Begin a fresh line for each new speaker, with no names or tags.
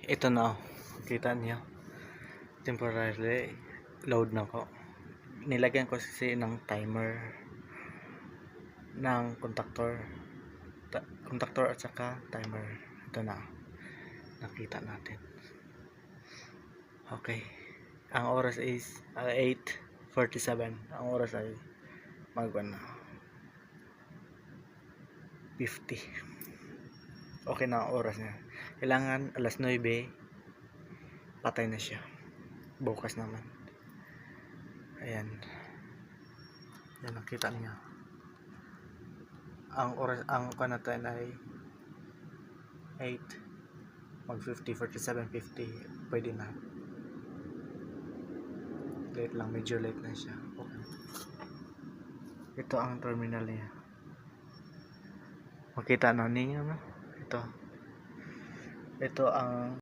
Ito na, oh. Kita niyo. Temporarily load na ko. Nilagyan ko kasi ng timer ng contactor at saka timer. Ito na. Nakita natin. Okay. Ang oras is 8:47. Ang oras ay na 50. Okay na ang oras niya. Kailangan alas 9 patay na siya. Bukas naman. Ayan. Yan, nakita niyo. Ang oras, ang kanatan ay 8 mag 50, 47, 50. Pwede na. Late lang, medyo late na siya. Okay. Ito ang terminal niya. Makita na ninyo, no? Ito ang